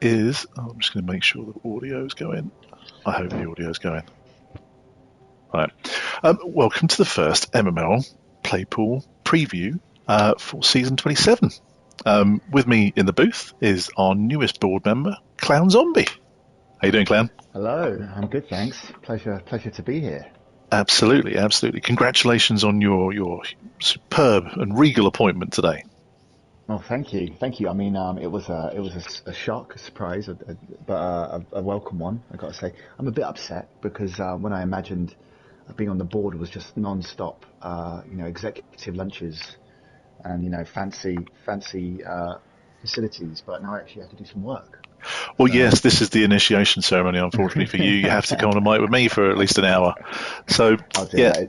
is... Oh, I'm just going to make sure the audio's going. I hope the audio's going. Right. Welcome to the first MML Playpool preview for Season 27. With me in the booth is our newest board member, Clown Zombie. How you doing, Clown? Hello, I'm good, thanks. Pleasure to be here. Absolutely, absolutely. Congratulations on your superb and regal appointment today. Oh, thank you. I mean, it was a shock, a surprise, but a welcome one. I got to say, I'm a bit upset because when I imagined being on the board was just non-stop, executive lunches and fancy facilities, but now I actually have to do some work. Well, yes, this is the initiation ceremony. Unfortunately for you, you have to come on a mic with me for at least an hour. So, yeah.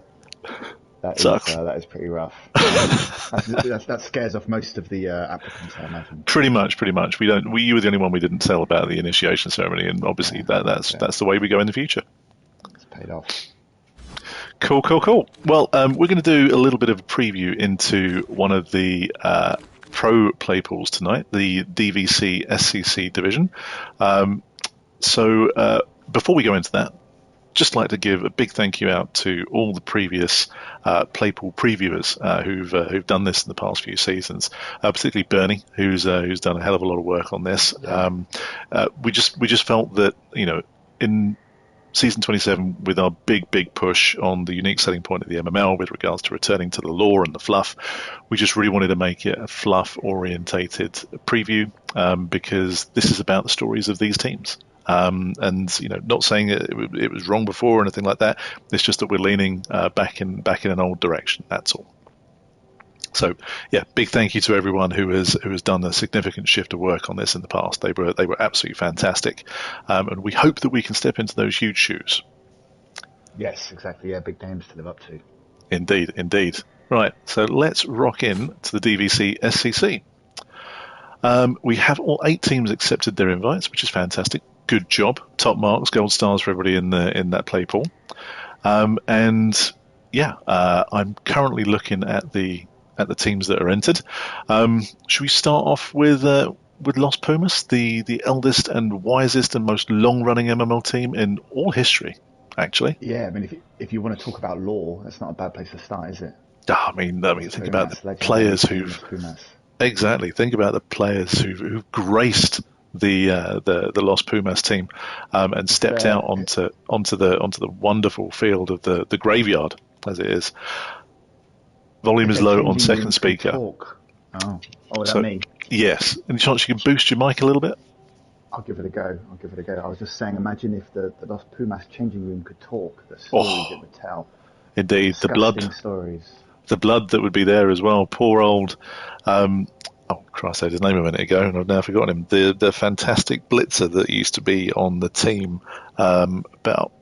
That is pretty rough. That scares off most of the applicants, I imagine. Pretty much. You were the only one we didn't tell about the initiation ceremony, and obviously that's the way we go in the future. It's paid off. Cool. Well, we're going to do a little bit of a preview into one of the pro Playpools tonight, the DVC SCC division. So before we go into that, just like to give a big thank you out to all the previous Playpool previewers who've done this in the past few seasons, particularly Bernie, who's done a hell of a lot of work on this. We just felt that in Season 27, with our big push on the unique selling point of the MML with regards to returning to the lore and the fluff, we just really wanted to make it a fluff-orientated preview because this is about the stories of these teams. And not saying it was wrong before or anything like that. It's just that we're leaning back in an old direction. That's all. So, yeah, big thank you to everyone who has done a significant shift of work on this in the past. They were absolutely fantastic, and we hope that we can step into those huge shoes. Yes, exactly. Yeah, big names to live up to. Indeed. Right, so let's rock in to the DVC SCC. We have all 8 teams accepted their invites, which is fantastic. Good job. Top marks, gold stars for everybody in that play pool. And yeah, I'm currently looking at the teams that are entered. Should we start off with Los Pumas, the eldest and wisest and most long-running MML team in all history, actually? Yeah, I mean, if you want to talk about lore, that's not a bad place to start, is it? I mean, think about the players who've exactly. Think about the players who've graced the Los Pumas team and stepped out onto the wonderful field of the graveyard, as it is. Volume is low on second speaker. Oh, is that me? Yes. Any chance you can boost your mic a little bit? I'll give it a go. I was just saying, imagine if the Los Pumas changing room could talk, the stories it would tell. Indeed, the blood that would be there as well. Poor old... Christ, I said his name a minute ago, and I've now forgotten him. The fantastic blitzer that used to be on the team about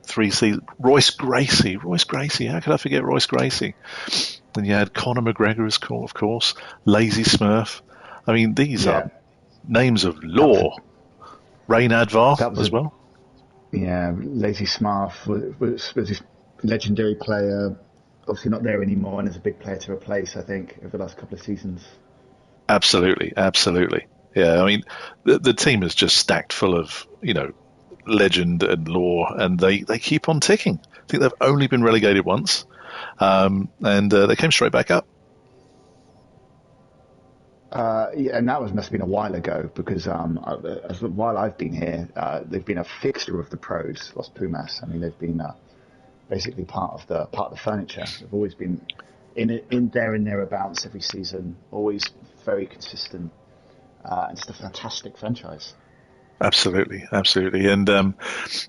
3 seasons. Royce Gracie. How could I forget Royce Gracie? Then you had Conor McGregor, of course. Lazy Smurf. I mean, these are names of lore. Rain Advar as well. Yeah, Lazy Smurf was this legendary player. Obviously not there anymore, and is a big player to replace, I think, over the last couple of seasons. Absolutely. Yeah, I mean, the team is just stacked full of, legend and lore, and they keep on ticking. I think they've only been relegated once, and they came straight back up. And that must have been a while ago, because while I've been here, they've been a fixture of the pros, Los Pumas. I mean, they've been basically part of the furniture. They've always been in there and thereabouts every season, always very consistent, and just a fantastic franchise. Absolutely. And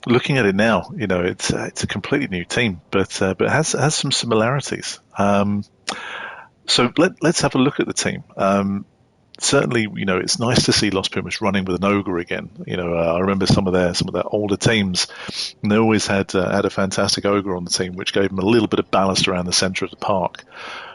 looking at it now, it's a completely new team, but has some similarities. So let's have a look at the team. Certainly, it's nice to see Los Pumas running with an ogre again. I remember some of their older teams, and they always had a fantastic ogre on the team, which gave them a little bit of ballast around the centre of the park.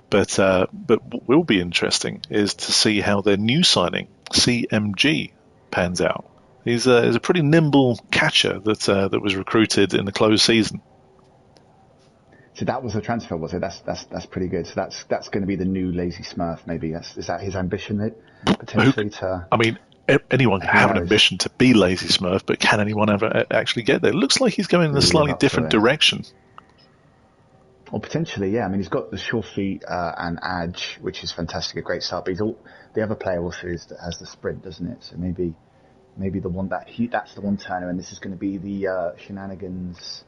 But what will be interesting is to see how their new signing, CMG, pans out. He's a pretty nimble catcher that was recruited in the closed season. So that was a transfer, was it? That's pretty good. So that's going to be the new Lazy Smurf, maybe. Is that his ambition, potentially? anyone can Who have an knows? ambition to be Lazy Smurf, but can anyone ever actually get there? It looks like he's going in a Really live slightly up to different it. direction. Or potentially, yeah. I mean, he's got the sure feet and edge, which is fantastic, a great start. But the other player also has the sprint, doesn't it? So maybe the one that's the one Turner, and this is going to be the shenanigans.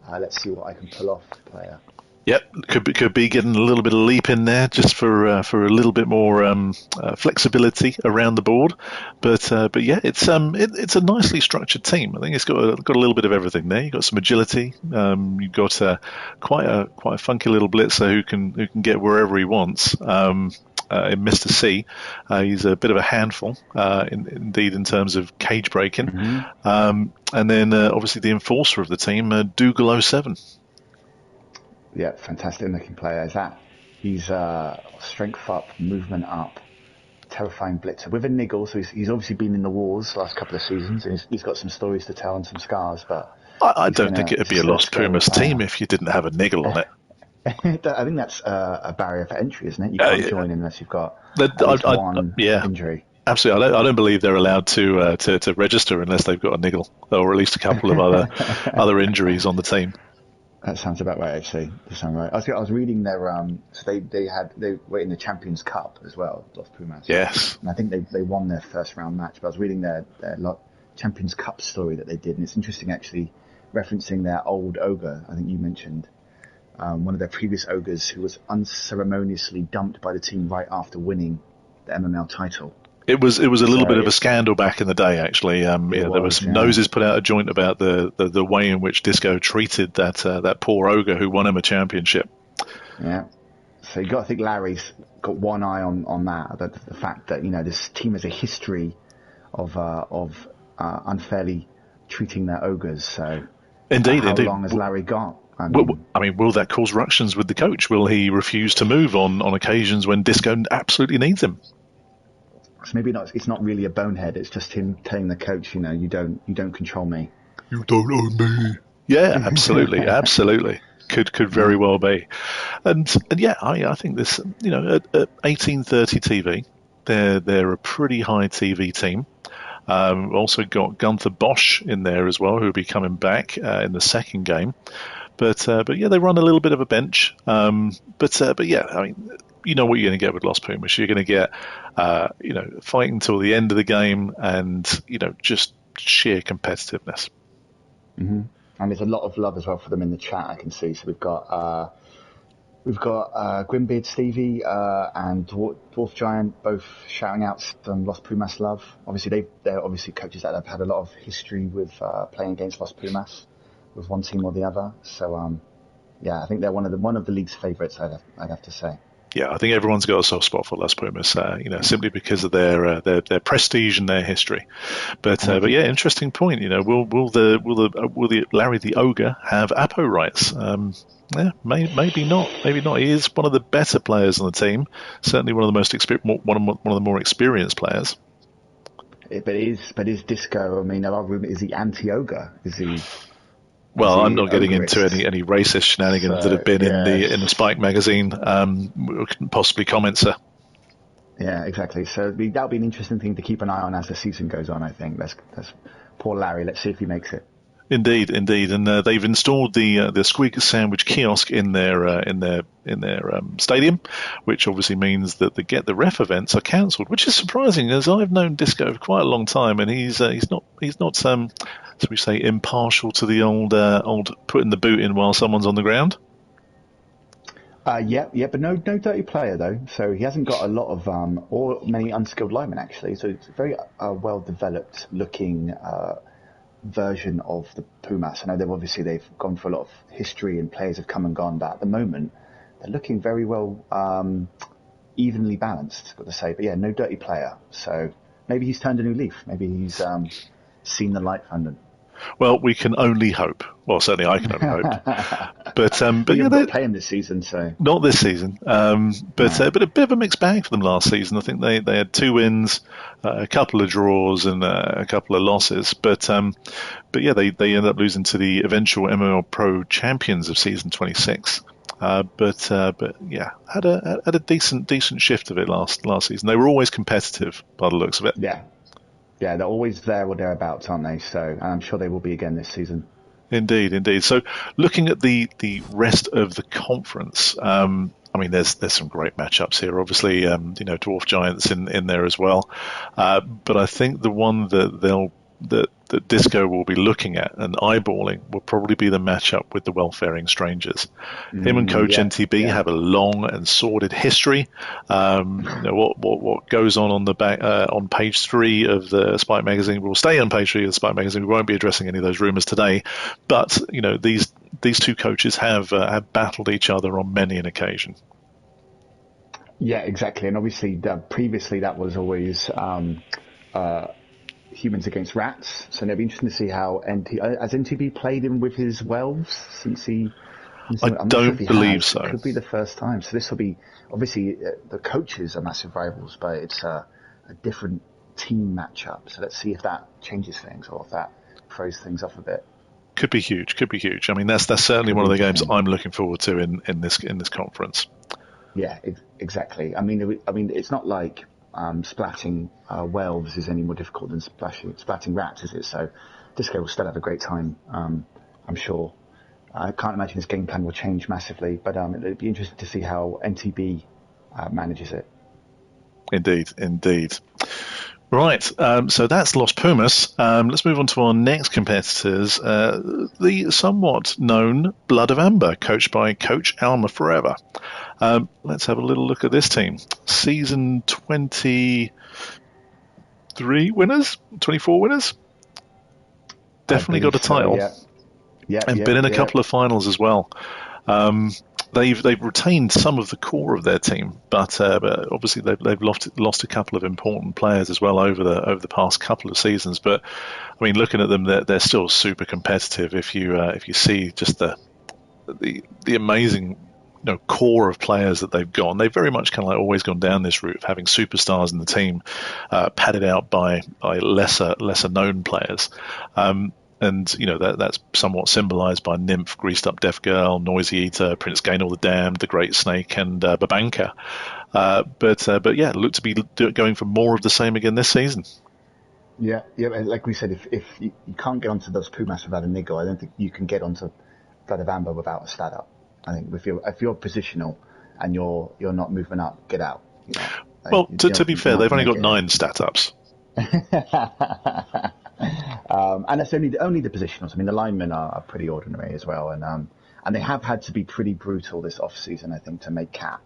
Let's see what I can pull off, player. Yep, could be getting a little bit of leap in there just for a little bit more flexibility around the board, but yeah, it's a nicely structured team. I think it's got a little bit of everything there. You've got some agility. You've got quite a funky little blitzer who can get wherever he wants. In Mr. C, he's a bit of a handful, indeed, in terms of cage breaking. Mm-hmm. And then obviously the enforcer of the team, Dougal 07. Yeah, fantastic looking player. He's strength up, movement up, terrifying blitzer with a niggle. So he's obviously been in the wars the last couple of seasons, and he's got some stories to tell and some scars. But I don't think it would be a Los Pumas team if you didn't have a niggle on it. I think that's a barrier for entry, isn't it? You can't join unless you've got at least one injury. Absolutely, I don't believe they're allowed to register unless they've got a niggle or at least a couple of other injuries on the team. That sounds about right, actually. That sounds right. I was reading their so they were in the Champions Cup as well, Los Pumas. Yes, and I think they won their first round match. But I was reading their Champions Cup story that they did, and it's interesting actually, referencing their old ogre. I think you mentioned one of their previous ogres who was unceremoniously dumped by the team right after winning the MML title. It was a little bit of a scandal back in the day, actually. There were some noses put out of joint about the way in which Disco treated that poor ogre who won him a championship. Yeah, so you got to think Larry's got one eye on that. The fact that this team has a history of unfairly treating their ogres. So indeed, how long has Larry got? I mean, will that cause ructions with the coach? Will he refuse to move on occasions when Disco absolutely needs him? So maybe not. It's not really a bonehead. It's just him telling the coach, you don't control me. You don't own me. Yeah, absolutely, absolutely. Could very well be. And yeah, I think this. At 1830 TV, they're a pretty high TV team. Also got Gunther Bosch in there as well, who will be coming back in the second game. But yeah, they run a little bit of a bench. But yeah, I mean, you know what you're going to get with Los Pumas. You're going to get, fighting until the end of the game, and just sheer competitiveness. Mm-hmm. And there's a lot of love as well for them in the chat. I can see. So we've got Grimbeard Stevie and Dwarf Giant both shouting out some Los Pumas love. Obviously, they're obviously coaches that have had a lot of history with playing against Los Pumas, with one team or the other. So yeah, I think they're one of the league's favourites. I'd have to say. Yeah, I think everyone's got a soft spot for Las Pumas, simply because of their prestige and their history. But yeah, interesting point. Will the Larry the Ogre have Apo rights? Yeah, maybe not. Maybe not. He is one of the better players on the team. Certainly one of the most one of the more experienced players. But is Disco? I mean, is he anti-Ogre? Is he? Well, I'm not getting into any racist shenanigans that have been in the Spike magazine. Possibly comments, sir. Yeah, exactly. So that'll be an interesting thing to keep an eye on as the season goes on. I think that's poor Larry. Let's see if he makes it. Indeed, and they've installed the squeak sandwich kiosk in their stadium, which obviously means that the ref events are cancelled, which is surprising, as I've known Disco for quite a long time, and he's not so we say impartial to the old putting the boot in while someone's on the ground. Yeah, but no dirty player though. So he hasn't got a lot of or many unskilled linemen actually. So it's a very well developed looking version of the Pumas. I know they've gone for a lot of history and players have come and gone, but at the moment they're looking very well evenly balanced, got to say. But yeah, no dirty player. So maybe he's turned a new leaf. Maybe he's seen the light from them. Well, we can only hope. Well, certainly I can only hope. But yeah, they play him this season, so not this season. But a bit of a mixed bag for them last season. I think they had 2 wins, a couple of draws, and a couple of losses. But yeah, they ended up losing to the eventual MML Pro champions of season 26. But yeah, had a decent shift of it last season. They were always competitive by the looks of it. Yeah. Yeah, they're always there or thereabouts, aren't they? So, and I'm sure they will be again this season. Indeed, indeed. So, looking at the rest of the conference, I mean, there's some great matchups here. Obviously, Dwarf Giants in there as well. But I think the one that Disco will be looking at and eyeballing will probably be the matchup with the Welfaring Strangers. Him and Coach NTB have a long and sordid history. What goes on the back on page 3 of the Spike magazine will stay on page 3 of the Spike magazine. We won't be addressing any of those rumours today. But these two coaches have battled each other on many an occasion. Yeah, exactly. And obviously, previously that was always humans against rats. So it'll be interesting to see how has NTB played him with his Welves since he. I don't believe so. It could be the first time. So this will be obviously the coaches are massive rivals, but it's a different team matchup. So let's see if that changes things or if that throws things off a bit. Could be huge. Could be huge. I mean, that's certainly one of the games I'm looking forward to in this conference. Yeah, exactly. I mean, it's not like splatting Welves is any more difficult than splatting rats, is it? So Disco will still have a great time, I'm sure. I can't imagine his game plan will change massively, but it'll be interesting to see how NTB manages it. Indeed. Right, so that's Los Pumas. Let's move on to our next competitors, the somewhat known Blood of Amber, coached by Coach Alma Forever. Let's have a little look at this team. Season 23 winners, 24 winners. Definitely got a title. Yeah, and been in a couple of finals as well. They've retained some of the core of their team, but obviously they've lost a couple of important players as well over the past couple of seasons. But I mean, looking at them, they're still super competitive. If you see just the amazing core of players that they've got, and they've very much kind of like always gone down this route of having superstars in the team, padded out by lesser known players. And that's somewhat symbolised by Nymph, Greased Up Deaf Girl, Noisy Eater, Prince Gainall the Damned, The Great Snake, and Babanka. But yeah, look to be going for more of the same again this season. Yeah. Like we said, if you can't get onto those Pumas without a niggle, I don't think you can get onto Blood of Amber without a stat up. I think if you're positional and you're not moving up, get out. Well, to be fair, they've only got 9 stat ups. And that's only the positionals. I mean, the linemen are pretty ordinary as well, and they have had to be pretty brutal this off season, I think, to make cap.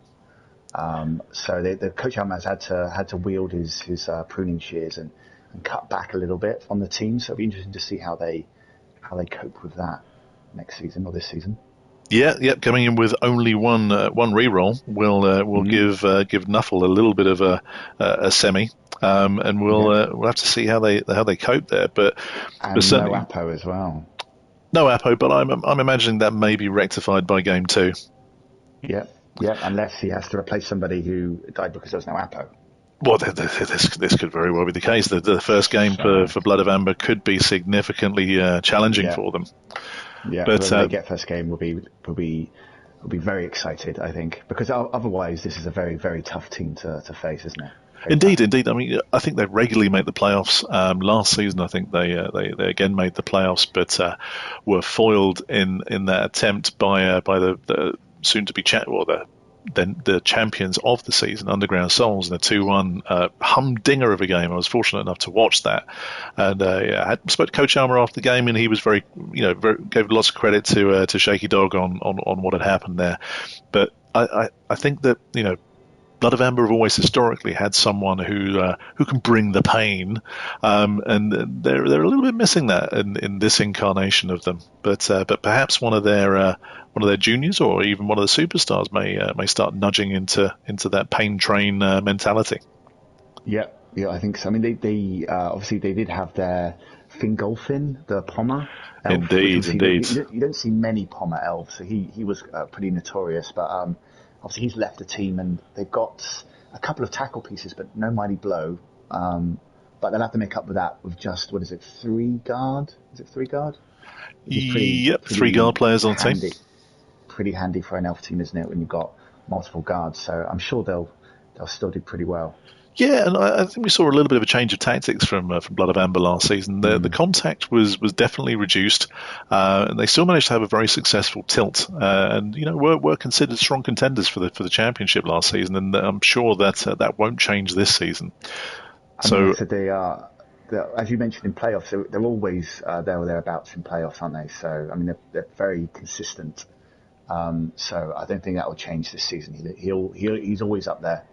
So the coach Alma has had to wield his pruning shears and cut back a little bit on the team. So it'll be interesting to see how they cope with that next season or this season. Yeah, coming in with only one reroll will give Nuffle a little bit of a semi, and we'll have to see how they cope there. But no Apo as well. No Apo, but I'm imagining that may be rectified by game 2. Yeah, unless he has to replace somebody who died because there's no Apo. Well, this could very well be the case. The first game for Blood of Amber could be significantly challenging for them. Yeah, but they get first game will be very excited, I think, because otherwise this is a very, very tough team to face, isn't it? Indeed. I mean, I think they regularly make the playoffs. Last season, I think they again made the playoffs, but were foiled in that attempt by the soon to be the champions of the season, Underground Souls, in a 2-1 humdinger of a game. I was fortunate enough to watch that, and I spoke to Coach Alma after the game, and he was very gave lots of credit to Shaky Dog on what had happened there. But I think that Blood of Amber have always historically had someone who can bring the pain, and they're a little bit missing that in this incarnation of them. But perhaps one of their juniors or even one of the superstars may start nudging into that pain train mentality. Yeah, I think so. I mean, they obviously they did have their Fingolfin, the Pommer elf. Indeed. You don't see many Pommer elves, so he was pretty notorious, but. Obviously, he's left the team, and they've got a couple of tackle pieces, but no Mighty Blow. But they'll have to make up with that with just 3 guard? Is it 3 guard? Yep, 3 guard players on the team. Pretty handy for an elf team, isn't it, when you've got multiple guards? So I'm sure they'll still do pretty well. Yeah, and I think we saw a little bit of a change of tactics from Blood of Amber last season. The contact was definitely reduced, and they still managed to have a very successful tilt, and were considered strong contenders for the championship last season, and I'm sure that that won't change this season. I mean, so they are, as you mentioned in playoffs, they're always there or thereabouts in playoffs, aren't they? So I mean, they're very consistent. So I don't think that will change this season. He's always up there.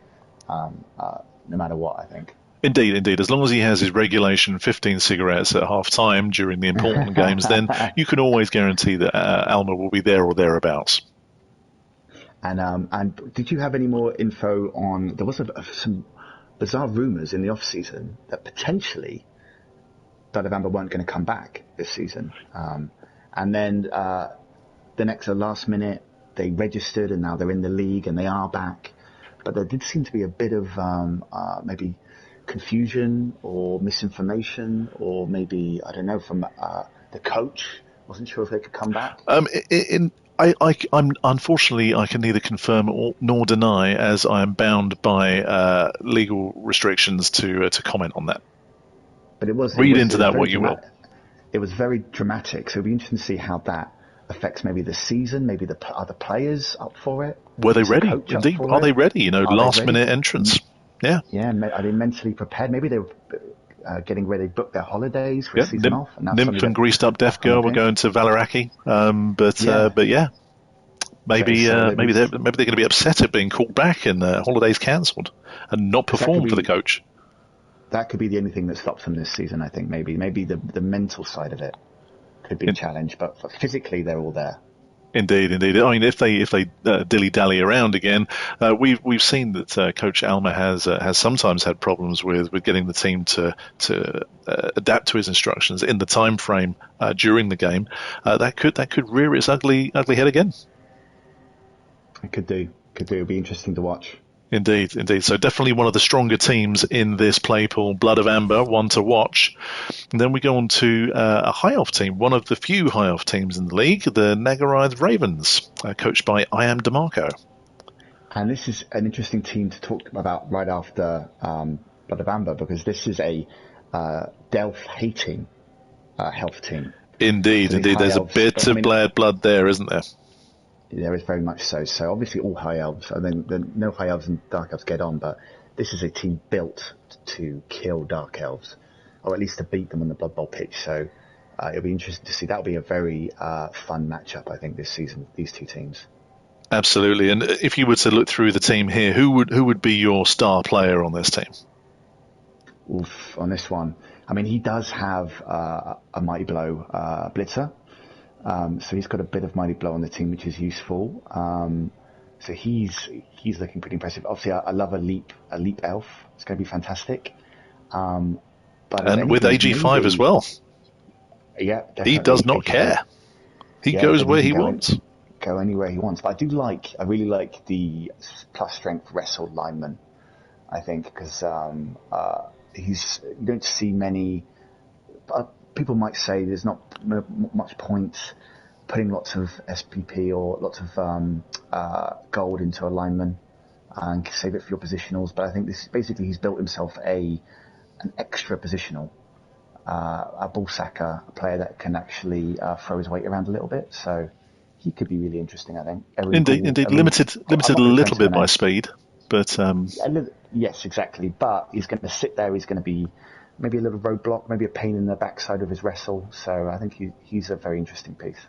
No matter what, I think. Indeed. As long as he has his regulation 15 cigarettes at half time during the important games, then you can always guarantee that Alma will be there or thereabouts. And did you have any more info on? There was some bizarre rumours in the off season that potentially Blood of Amber weren't going to come back this season, and then the last minute they registered and now they're in the league and they are back. But there did seem to be a bit of maybe confusion or misinformation, or maybe, I don't know, from the coach. Wasn't sure if they could come back. I'm unfortunately, I can neither confirm nor deny, as I am bound by legal restrictions to comment on that. But read into that what you will. It was very dramatic, so it'd be interesting to see how that affects maybe the season, maybe are the players up for it? Were they ready? Indeed, are they ready? Last minute entrance. Yeah. Yeah, are they mentally prepared? Maybe they were getting ready to book their holidays for a season off. And Nymph and Greased Up Deaf Girl were going to Valaraki, but yeah. Maybe they're going to be upset at being called back and holidays cancelled and not perform for the coach. That could be the only thing that stops them this season, I think. Maybe the mental side of it could be a challenge, but physically they're all there. Indeed. I mean, if they dilly-dally around again, we've seen that Coach Alma has sometimes had problems with getting the team to adapt to his instructions in the time frame during the game. That could rear its ugly head again. It could do. It'll be interesting to watch. Indeed. So definitely one of the stronger teams in this Playpool, Blood of Amber, one to watch. And then we go on to a High Elf team, one of the few High Elf teams in the league, the Nagarath Ravens, coached by I Am DeMarco. And this is an interesting team to talk about right after Blood of Amber, because this is a Delph-hating health team. Indeed. There's a bit of bad blood there, isn't there? There is very much so. So obviously all High Elves, I mean, no High Elves and Dark Elves get on, but this is a team built to kill Dark Elves, or at least to beat them on the Blood Bowl pitch. So it'll be interesting to see. That'll be a very fun matchup, I think, this season with these two teams. Absolutely. And if you were to look through the team here, who would be your star player on this team? Oof, on this one. I mean, he does have a Mighty Blow blitzer. So he's got a bit of Mighty Blow on the team, which is useful. So he's looking pretty impressive. Obviously, I love a leap elf. It's going to be fantastic. And with AG5 as well. Yeah, definitely. He does not care. He goes where he wants. Go anywhere he wants. But I really like the plus strength wrestle lineman, I think, because you don't see many. People might say there's not much point putting lots of SPP or lots of gold into a lineman and save it for your positionals. But I think this basically he's built himself an extra positional, a ball sacker, a player that can actually throw his weight around a little bit. So he could be really interesting, I think. Indeed. Limited a little bit by speed, but yes, exactly. But he's going to sit there. He's going to be maybe a little roadblock, maybe a pain in the backside of his wrestle. So I think he's a very interesting piece.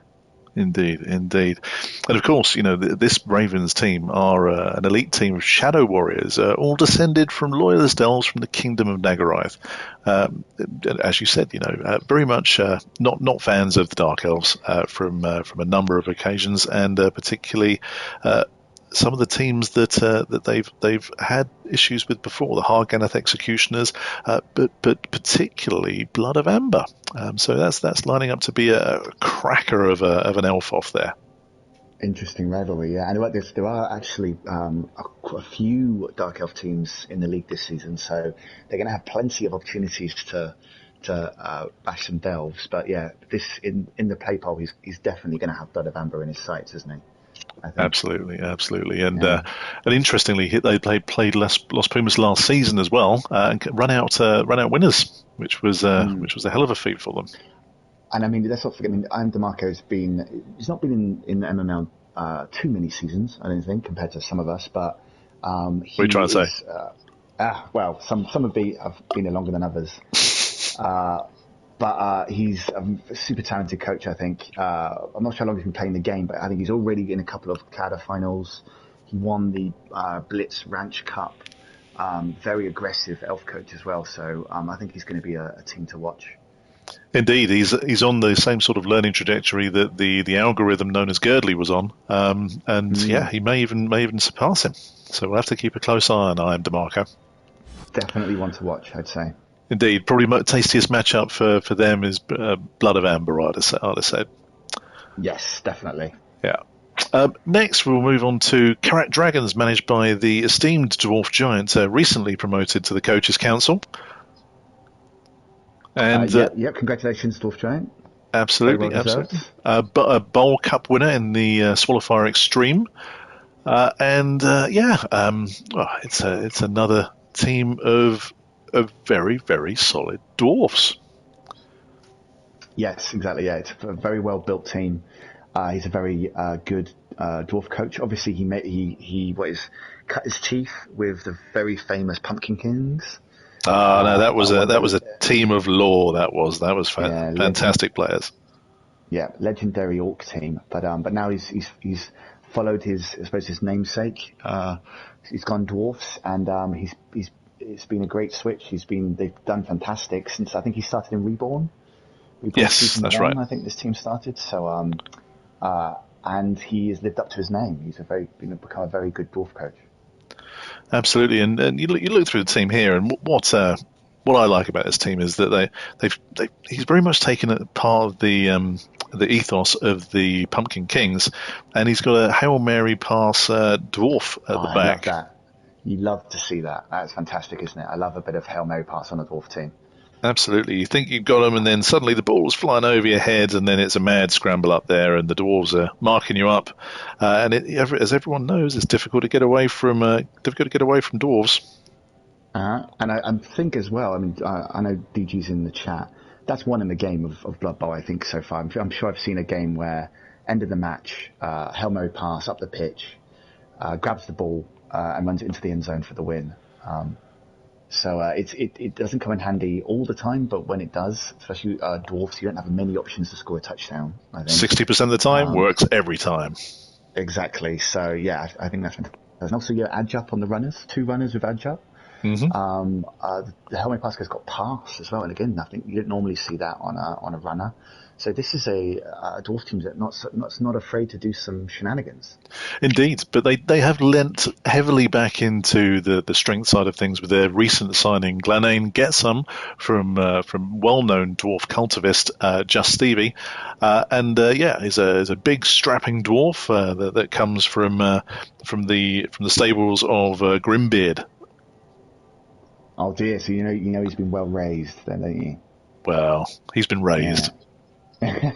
Indeed. And of course, this Ravens team are an elite team of shadow warriors, all descended from loyalist elves from the kingdom of Nagarath. As you said, very much not fans of the dark elves from a number of occasions, and particularly some of the teams that they've had issues with before, the Harganath Executioners, but particularly Blood of Amber. So that's lining up to be a cracker of an elf off there. Interesting rivalry, yeah. And there are actually a few Dark Elf teams in the league this season, so they're going to have plenty of opportunities to bash some delves. But yeah, this in the Playpool, he's definitely going to have Blood of Amber in his sights, isn't he? I think. Absolutely, absolutely, and interestingly, they played Los Pumas last season as well, and run out winners, which was a hell of a feat for them. And I mean, let's not forget. I mean, Ian DeMarco's he's not been in the MML too many seasons, I don't think, compared to some of us. But what are you trying to say? Well, some have been there longer than others. But he's a super talented coach, I think. I'm not sure how long he's been playing the game, but I think he's already in a couple of CADA finals. He won the Blitz Ranch Cup. Very aggressive elf coach as well. So I think he's going to be a team to watch. Indeed, he's on the same sort of learning trajectory that the algorithm known as Girdley was on, he may even surpass him. So we'll have to keep a close eye on Ian DeMarco. Definitely one to watch, I'd say. Indeed, probably tastiest matchup for them is Blood of Amber, I'd have said. Yes, definitely. Yeah. Next, we'll move on to Karak Dragons, managed by the esteemed Dwarf Giant, recently promoted to the Coaches Council. And congratulations, Dwarf Giant. Absolutely, well absolutely. But a Bowl Cup winner in the Swallowfire Extreme, it's another team of very, very solid dwarfs. Yes, exactly. Yeah, it's a very well built team. He's a very good dwarf coach. Obviously, he cut his teeth with the very famous Pumpkin Kings. No, that was a team of law. That was fantastic players. Yeah, legendary orc team. But now he's followed his namesake. He's gone dwarfs, and it's been a great switch. They've done fantastic since I think he started in Reborn. Yes, that's right. I think this team started. So and he has lived up to his name. He's become a very good dwarf coach. Absolutely, and you look through the team here, and what I like about this team is that he's very much taken a part of the ethos of the Pumpkin Kings, and he's got a Hail Mary pass dwarf at the back. I love that. You love to see that. That's fantastic, isn't it? I love a bit of Hail Mary pass on a dwarf team. Absolutely. You think you've got them, and then suddenly the ball's flying over your head, and then it's a mad scramble up there, and the dwarves are marking you up. As everyone knows, it's difficult to get away from dwarves. And I think as well. I mean, I know DG's in the chat. That's won him a game of Blood Bowl, I think, so far. I'm sure I've seen a game where end of the match, Hail Mary pass up the pitch, grabs the ball and runs it into the end zone for the win. So it doesn't come in handy all the time, but when it does, especially dwarfs, you don't have many options to score a touchdown. I think 60% of the time works every time. Exactly. So yeah, I think that's fantastic. And also your edge up on the runners, 2 runners with edge up. Mm-hmm. The helmet Pasca's got pass as well, and again, nothing you don't normally see that on a runner. So this is a dwarf team that's not afraid to do some shenanigans. Indeed, but they have lent heavily back into the strength side of things with their recent signing, Glenane Getsum from well-known dwarf cultivist Just Stevie, is a big strapping dwarf that comes from the stables of Grimbeard. Oh dear! So you know he's been well raised, then, don't you? Well, he's been raised. Yeah.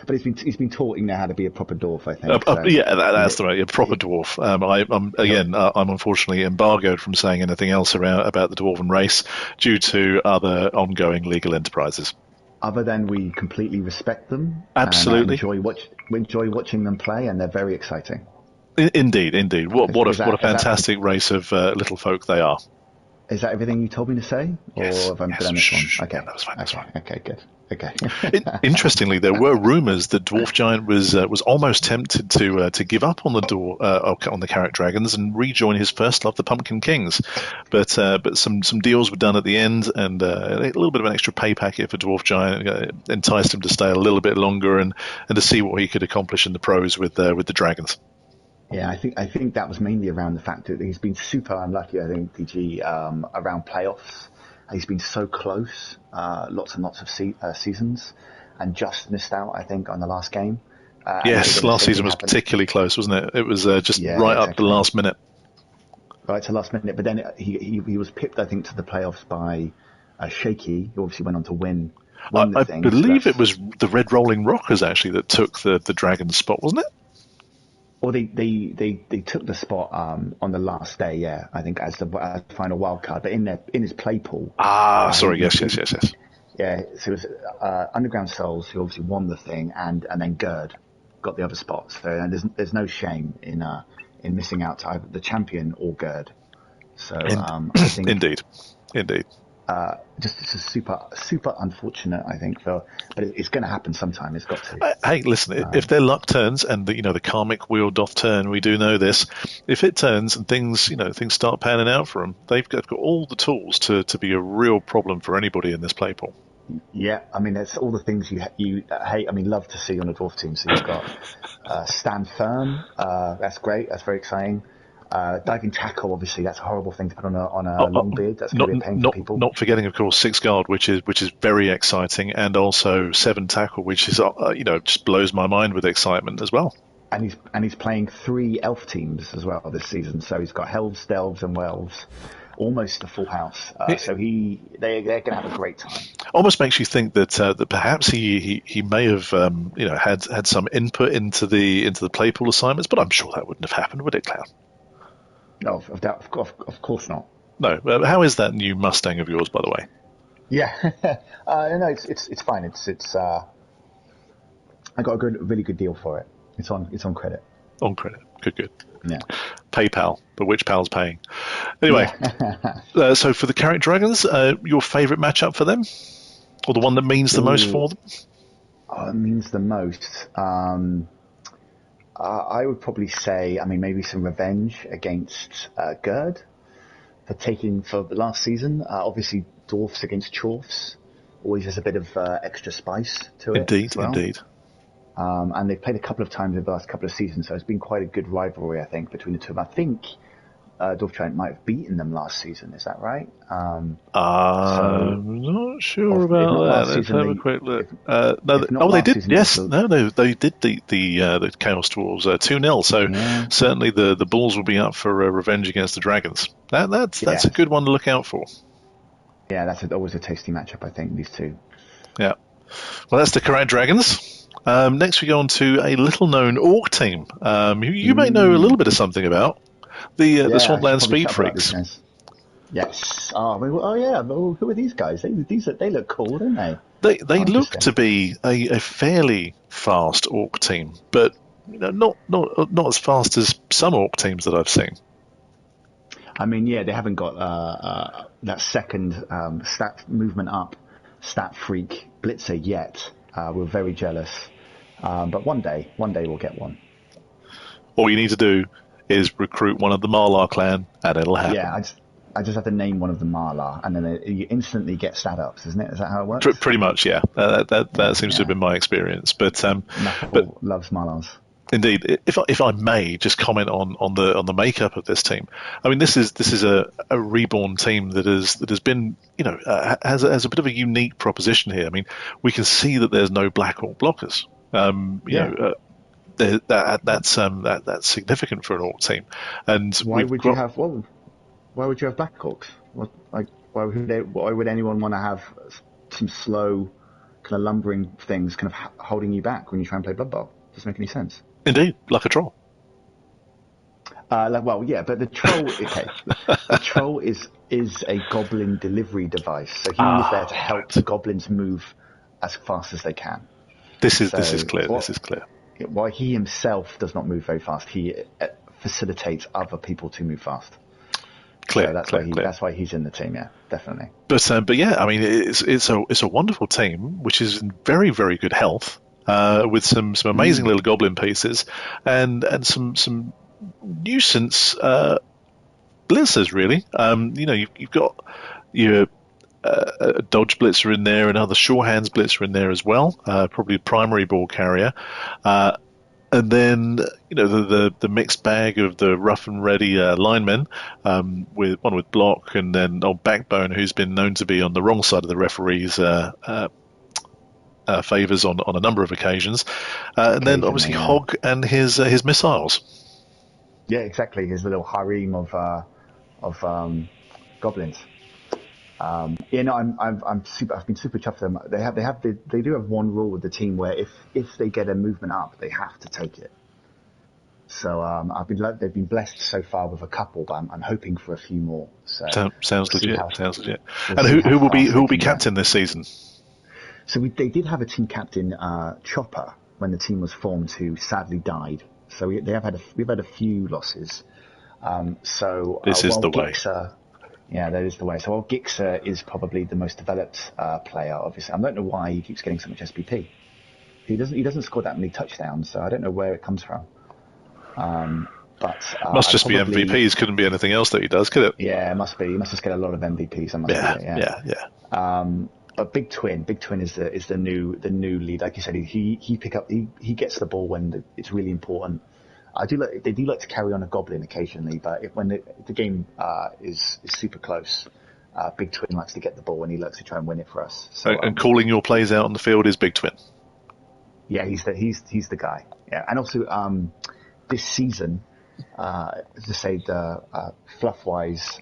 But he's been taught now how to be a proper dwarf, I think. That's the way, a proper dwarf. I'm unfortunately embargoed from saying anything else about the dwarven race due to other ongoing legal enterprises. Other than we completely respect them, absolutely, and we enjoy watching them play, and they're very exciting. Indeed. What a fantastic race of little folk they are. Is that everything you told me to say? Yes. Or have I done this one? Okay. That was fine. Okay, good. Okay. Interestingly, there were rumours that Dwarf Giant was almost tempted to give up on the Karak Dragons and rejoin his first love, the Pumpkin Kings, but some deals were done at the end, and a little bit of an extra pay packet for Dwarf Giant enticed him to stay a little bit longer and to see what he could accomplish in the pros with the Dragons. Yeah, I think that was mainly around the fact that he's been super unlucky, I think, DG, around playoffs. He's been so close, lots and lots of seasons, and just missed out, I think, on the last game. Yes, last season was particularly close, wasn't it? It was up to the last minute. Right to the last minute, but then he was pipped, I think, to the playoffs by Shaky, who obviously went on to win. I believe it was the Red Rolling Rockers, actually, that took the Dragon's spot, wasn't it? Or they took the spot on the last day, yeah, I think as the final wild card, but in his play pool. Sorry, yes. Yeah, so it was Underground Souls who obviously won the thing, and then Gerd got the other spot. So there's no shame in missing out to either the champion or Gerd. So I think indeed. just it's a super unfortunate, I think, but it's going to happen sometime. It's got to. Hey, listen, if their luck turns and the karmic wheel doth turn, we do know this. If it turns and things start panning out for them, they've got all the tools to be a real problem for anybody in this play pool. Yeah, I mean, that's all the things you hate. I mean, love to see on a dwarf team. So you've got stand firm. That's great. That's very exciting. Diving tackle, obviously, that's a horrible thing to put on a long beard. That's going to be a pain for people. Not forgetting, of course, 6 guard, which is very exciting, and also 7 tackle, which is just blows my mind with excitement as well. And he's playing 3 elf teams as well this season. So he's got Helves, Delves, and Welves. Almost a full house, so they're going to have a great time. Almost makes you think that perhaps he may have had some input into the Playpool assignments, but I'm sure that wouldn't have happened, would it, Clown? No, of course not. No. How is that new Mustang of yours, by the way? Yeah, no, it's fine. It's I got a really good deal for it. It's on credit. On credit, good. Yeah. PayPal, but which pal's paying? Anyway, so for the Carrot Dragons, your favourite matchup for them, or the one that means the most for them? Oh, it means the most. I would probably say, maybe some revenge against Gerd for the last season. Obviously, dwarfs against chorfs always has a bit of extra spice to it. Indeed. And they've played a couple of times in the last couple of seasons, so it's been quite a good rivalry, I think, between the two of them. I think Dwarf Giant might have beaten them last season. Is that right? I'm not sure about that. Let's have a quick look. They did. Yes, they did the Chaos Dwarves 2-0. So certainly the Bulls will be up for revenge against the Dragons. That's a good one to look out for. Yeah, that's always a tasty matchup, I think, these two. Yeah. Well, that's the Carrot Dragons. Next we go on to a little-known Orc team, who you may know a little bit of something about, the Swampland Speed Freaks. Yes. Oh yeah. Well, who are these guys? They look cool, don't they? They look to be a fairly fast Orc team, but not as fast as some Orc teams that I've seen. I mean, yeah, they haven't got that second stat movement up stat freak blitzer yet. We're very jealous. But one day we'll get one. All you need to do is recruit one of the Marlar clan, and it'll happen. Yeah, I just have to name one of the Marlar, and then you instantly get stat ups, isn't it? Is that how it works? Pretty much, yeah. That seems to have been my experience. But loves Marlars. Indeed, if I may just comment on the makeup of this team. I mean, this is a reborn team that has been has a bit of a unique proposition here. I mean, we can see that there's no Black Orc blockers. That's significant for an Orc team. And why would you have Black Orcs? Why would anyone want to have some slow, kind of lumbering things kind of holding you back when you try and play Blood Bowl? Doesn't make any sense. Indeed, like a troll. But the troll, okay. The troll is a goblin delivery device, so he is there to help the goblins move as fast as they can. This is clear. While he himself does not move very fast, he facilitates other people to move fast. Clear. That's why he's in the team. Yeah, definitely. But yeah, I mean, it's a wonderful team which is in very, very good health. With some amazing little goblin pieces and some nuisance blitzers, really. You've got your dodge blitzer in there, another sure hands blitzer in there as well, probably a primary ball carrier, and then the mixed bag of the rough and ready linemen, with block, and then old Backbone, who's been known to be on the wrong side of the referee's favours on a number of occasions, and then obviousHog and his missiles. Yeah, exactly. His little harem of goblins. I've been super chuffed with them. They do have one rule with the team where if they get a movement up, they have to take it. So they've been blessed so far with a couple, but I'm hoping for a few more. So sounds legit. Sounds legit. We'll And see who will be fast they can captain this season? So they did have a team captain, Chopper, when the team was formed, who sadly died. So we've had a few losses. This is the way. Yeah, that is the way. So while Gixxer is probably the most developed player, obviously, I don't know why he keeps getting so much SPP. He doesn't score that many touchdowns, so I don't know where it comes from. But must just be MVPs. Couldn't be anything else that he does, could it? Yeah, it must be. He must just get a lot of MVPs. Yeah. But Big Twin is the new lead. Like you said, he gets the ball when it's really important. They do like to carry on a goblin occasionally, but when the game is super close, Big Twin likes to get the ball and he likes to try and win it for us. So, and calling your plays out on the field is Big Twin. Yeah, he's the guy. Yeah, and also this season, to say the fluff wise,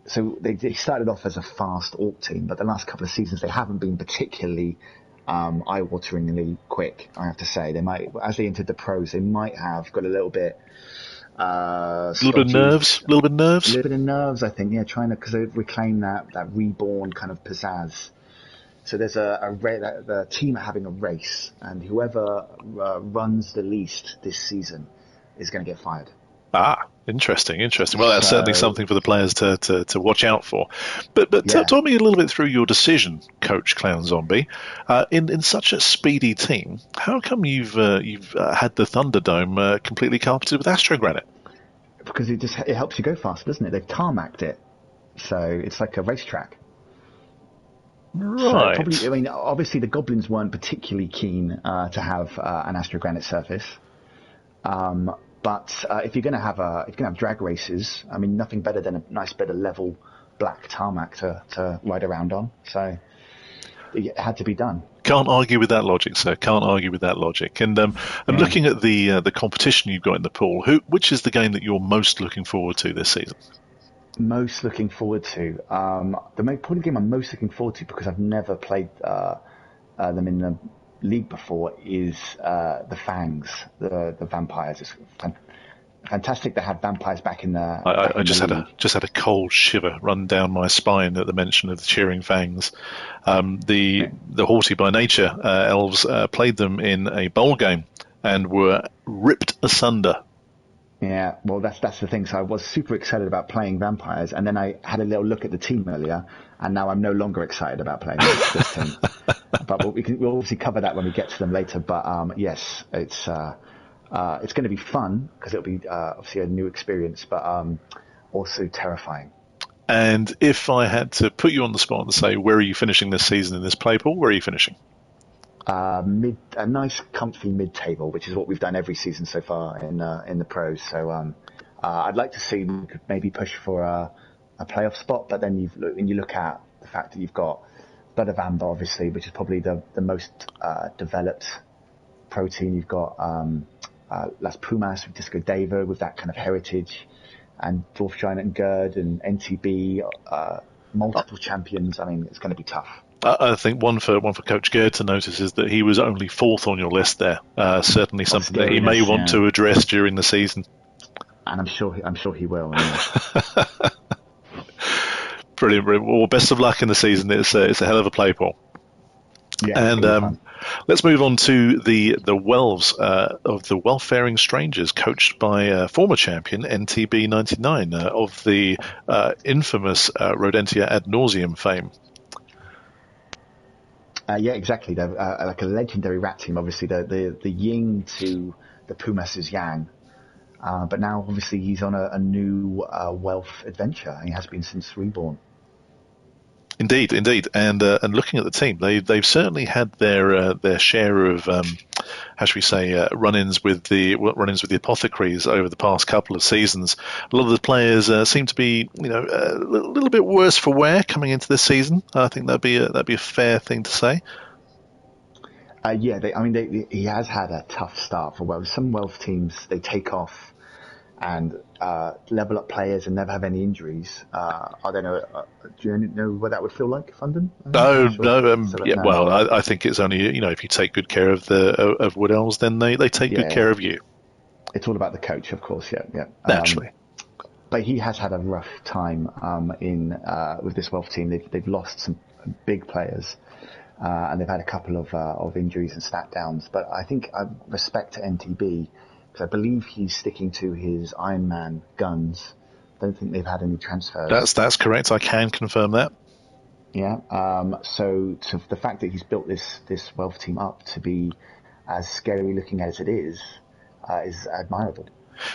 so they started off as a fast Orc team, but the last couple of seasons they haven't been particularly eye-wateringly quick. I have to say, they might, as they entered the pros, they might have got a little bit. A little bit of nerves. I think. Yeah, trying to because they reclaim that reborn kind of pizzazz. So there's the team are having a race, and whoever runs the least this season is going to get fired. Ah, interesting. Well, that's certainly something for the players to watch out for. But talk me a little bit through your decision, Coach Clown Zombie. In such a speedy team, how come you've had the Thunderdome completely carpeted with Astrogranite? Because it helps you go faster, doesn't it? They've tarmacked it, so it's like a racetrack. Right. So obviously the Goblins weren't particularly keen to have an Astrogranite surface. But if you're going to have drag races, I mean, nothing better than a nice bit of level black tarmac to ride around on. So it had to be done. Can't argue with that logic, sir. Can't argue with that logic. And looking at the competition you've got in the pool, which is the game that you're most looking forward to this season? Most looking forward to probably game I'm most looking forward to, because I've never played them in the league before, is the Fangs, the vampires. It's fantastic to have vampires back in the. I just had a cold shiver run down my spine at the mention of the cheering Fangs. The haughty by nature elves played them in a bowl game and were ripped asunder. Yeah, well, that's the thing. So I was super excited about playing vampires, and then I had a little look at the team earlier, and now I'm no longer excited about playing this team. But we'll obviously cover that when we get to them later. But yes, it's going to be fun because it'll be obviously a new experience, but also terrifying. And if I had to put you on the spot and say, where are you finishing this season in this play pool? Where are you finishing? A nice, comfy mid-table, which is what we've done every season so far in the pros. So I'd like to see we could maybe push for a playoff spot, but then when you look at the fact that you've got Blood of Amber, obviously, which is probably the most developed pro team. You've got Las Pumas with Disco Deva with that kind of heritage, and Dwarf Giant and Gerd and NTB, multiple champions. I mean, it's going to be tough. I think one for Coach Gerd to notice is that he was only fourth on your list there. Certainly something that he may want to address during the season. And I'm sure he will. Yeah. Brilliant. Well, best of luck in the season. It's a hell of a play pool. Yeah, and let's move on to the Welves of the Welfaring Strangers, coached by former champion NTB 99 of the infamous Rodentia Ad Nauseam fame. Yeah, exactly. They're like a legendary rat team. Obviously, the yin to the Pumas' yang. But now, obviously, he's on a new wealth adventure, and he has been since Reborn. Indeed. And looking at the team, they've certainly had their share of how should we say run-ins with the apothecaries over the past couple of seasons. A lot of the players seem to be a little bit worse for wear coming into this season. I think that'd be a fair thing to say. He has had a tough start for Welsh. Some Welsh teams, they take off and level up players and never have any injuries. I don't know. Do you know what that would feel like, London? I think it's only if you take good care of Wood Elves, then they take good care of you. It's all about the coach, of course. Yeah, yeah. Naturally. But he has had a rough time with this Welsh team. They've lost some big players, and they've had a couple of injuries and stat downs. But I think respect to NTB, because I believe he's sticking to his Ironman guns. Don't think they've had any transfers. That's correct. I can confirm that. Yeah. So the fact that he's built this Welsh team up to be as scary looking as it is admirable.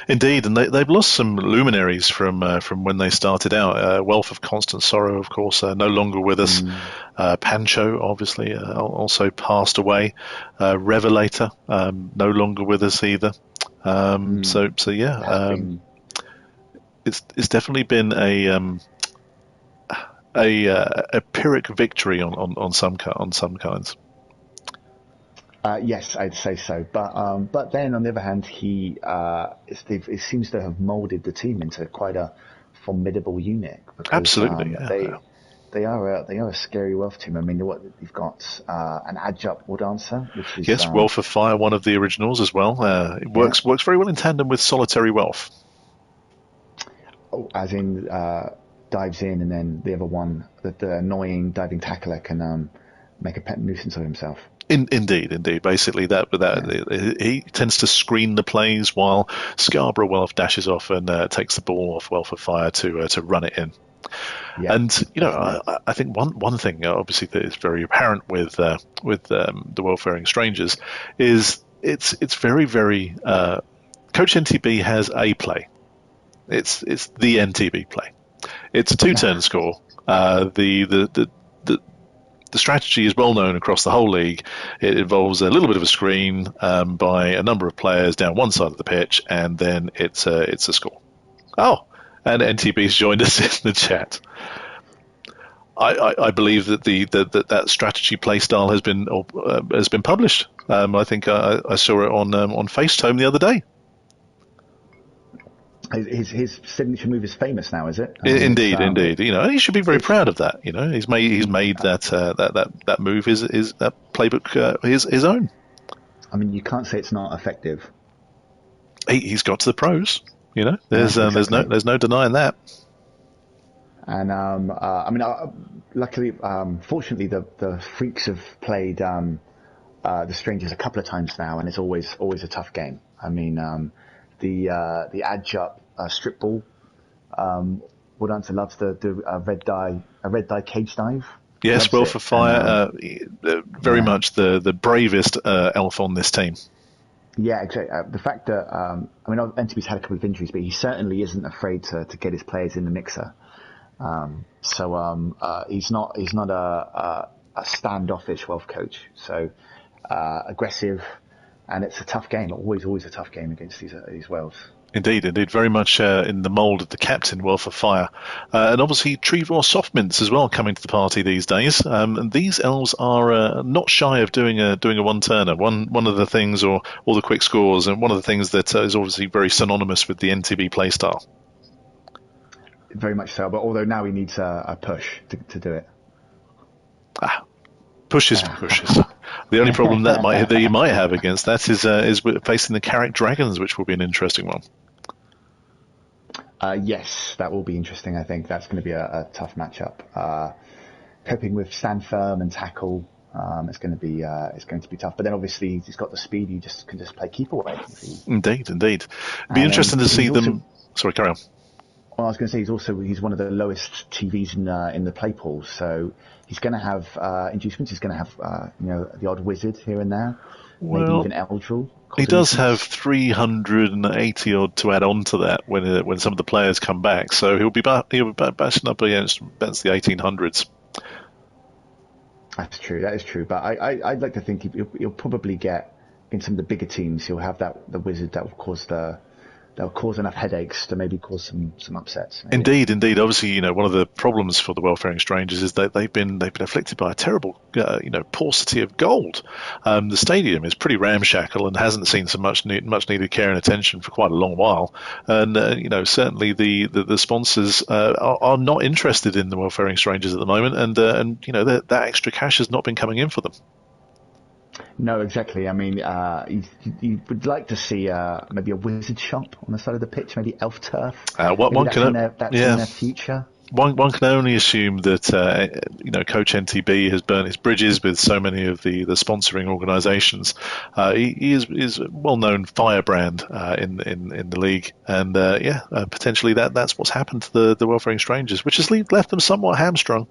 Indeed, and they've lost some luminaries from when they started out. Wealth of Constant Sorrow, of course, no longer with us. Pancho, obviously, also passed away. Revelator, no longer with us either. So yeah, it's definitely been a Pyrrhic victory on some kinds. Yes, I'd say so. But then on the other hand, it seems to have moulded the team into quite a formidable unit. Because, absolutely, yeah. They are a scary Welsh team. I mean, you've got an Adjup war dancer, which is yes, Welf of Fire, one of the originals as well. It works very well in tandem with Solitary Welf. Oh, as in dives in, and then the other one, the annoying diving tackler, can make a pet nuisance of himself. Indeed. Basically, he tends to screen the plays while Scarborough Welf dashes off and takes the ball off Welf of Fire to run it in. Yeah, and I think one thing obviously that is very apparent with the Welfaring Strangers is it's very Coach NTB has a play. It's the NTB play. It's a 2-turn score. The strategy is well known across the whole league. It involves a little bit of a screen by a number of players down one side of the pitch, and then it's a score. Oh, and NTB's joined us in the chat. I believe that that strategy play style has been published. I think I saw it on FaceTime the other day. His signature move is famous now, is it? Indeed. He should be very proud of that. He's made that move that playbook his own. I mean, you can't say it's not effective. He's got to the pros. There's no denying that. And luckily, fortunately, the Freaks have played the Strangers a couple of times now, and it's always a tough game. I mean, the Adjup strip ball. Wooddancer loves the red dye cage dive. Yes, well for Fire, very much the bravest elf on this team. Yeah, exactly. The fact that NTB's had a couple of injuries, but he certainly isn't afraid to get his players in the mixer. He's not a standoffish Welsh coach. So aggressive, and it's a tough game. Always a tough game against these Welsh. Indeed. Very much in the mould of the captain, Wealth of Fire. And obviously Trevor Softmints as well coming to the party these days. And these elves are not shy of doing a one-turner. One of the things, or the quick scores, and one of the things that is obviously very synonymous with the NTB playstyle. Very much so, but although now he needs a push to do it. Pushes. The only problem that you might have against that is facing the Carrick Dragons, which will be an interesting one. Yes, that will be interesting. I think that's going to be a tough matchup. Coping with stand firm and tackle, it's going to be tough. But then obviously he's got the speed. You can just play keep away. Indeed. Be interesting to see them. Sorry, carry on. Well, I was going to say he's one of the lowest TVs in the play pool, so he's going to have inducements. He's going to have the odd wizard here and there, maybe even Eldril. He does have 380 odd to add on to that when some of the players come back, so he'll be bashing up against the 1800s. That is true. But I'd like to think he'll probably get in some of the bigger teams. He'll have the wizard that will cause enough headaches to maybe cause some upsets. Maybe. Indeed. Obviously, one of the problems for the Welfaring Strangers is that they've been afflicted by a terrible, paucity of gold. The stadium is pretty ramshackle and hasn't seen so much needed care and attention for quite a long while. And certainly the sponsors are not interested in the Welfaring Strangers at the moment, and that extra cash has not been coming in for them. No, exactly. I mean, you would like to see maybe a wizard shop on the side of the pitch, maybe elf turf. What Maybe one can, that's in yeah. their future. One can only assume that Coach NTB has burnt his bridges with so many of the sponsoring organisations. He is a well-known firebrand in the league, and potentially that's what's happened to the Welfaring Strangers, which has left them somewhat hamstrung.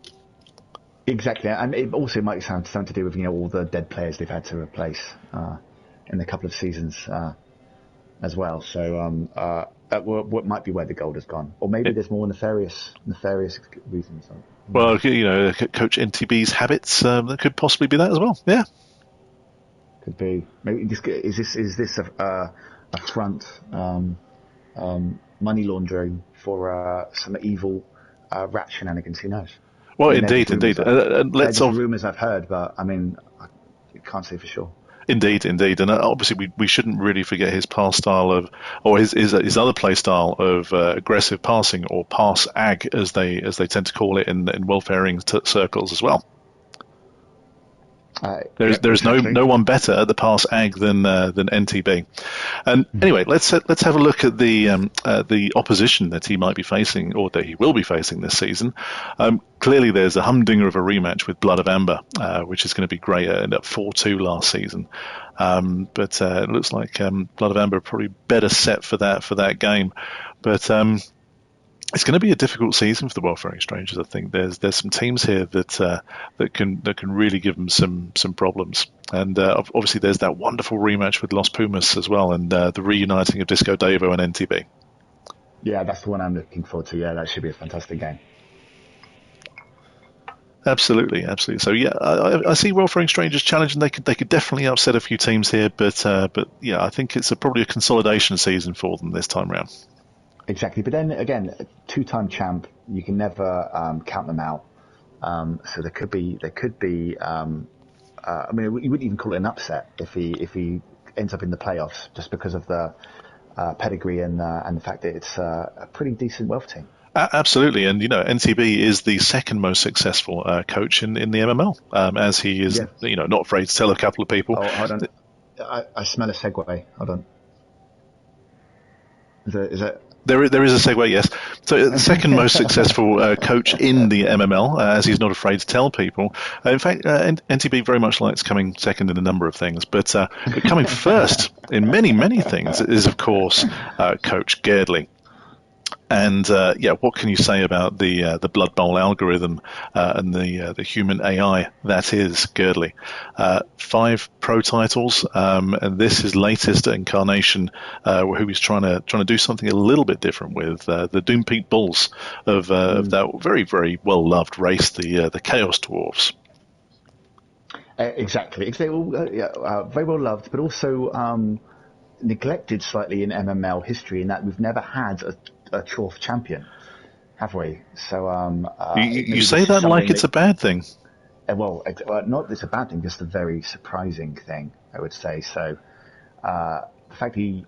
Exactly, and it also might have something to do with all the dead players they've had to replace in a couple of seasons as well. So what might be where the gold has gone, or maybe there's more nefarious reasons. Well, Coach NTB's habits that could possibly be that as well. Yeah, could be. Maybe is this a front money laundering for some evil rat shenanigans? Who knows? Well, indeed. Let's rumours I've heard, but I mean, I can't say for sure. Indeed, and obviously we shouldn't really forget his pass style or his other play style of aggressive passing, or pass ag as they tend to call it in welfaring circles as well. There's no one better at the pass ag than NTB. And anyway, let's have a look at the opposition that he might be facing, or that he will be facing this season. Clearly, there's a humdinger of a rematch with Blood of Amber, which is going to be great. It ended up 4-2 last season, but it looks like Blood of Amber are probably better set for that game. But it's going to be a difficult season for the Welfaring Strangers. I think there's some teams here that can really give them some problems. And obviously there's that wonderful rematch with Los Pumas as well, and the reuniting of Disco Devo and NTB. Yeah, that's the one I'm looking forward to. Yeah, that should be a fantastic game. Absolutely. So yeah, I see Welfaring Strangers challenging. They could definitely upset a few teams here, but yeah, I think it's probably a consolidation season for them this time round. Exactly, but then again, two-time champ, you can never count them out. So there could be. I mean, you wouldn't even call it an upset if he ends up in the playoffs, just because of the pedigree and the fact that it's a pretty decent Welf team. Absolutely, and NTB is the second most successful coach in the MML, as he is not afraid to tell a couple of people. Oh, hold on, I smell a segue. Hold on. Is it? There is a segue, yes. So the second most successful coach in the MML, as he's not afraid to tell people. In fact, NTB very much likes coming second in a number of things, but coming first in many things is, of course, Coach Gerdley. And what can you say about the Blood Bowl algorithm and the human AI that is Gerdley? 5 pro titles, and this is his latest incarnation, who he's trying to do something a little bit different with the Doom Peak Bulls of that very, very well loved race, the Chaos Dwarves. Exactly. Very well loved, but also neglected slightly in MML history, in that we've never had a Chorf champion, have we? So you say that like it's a bad thing. Well, not it's a bad thing, just a very surprising thing, I would say. So the fact he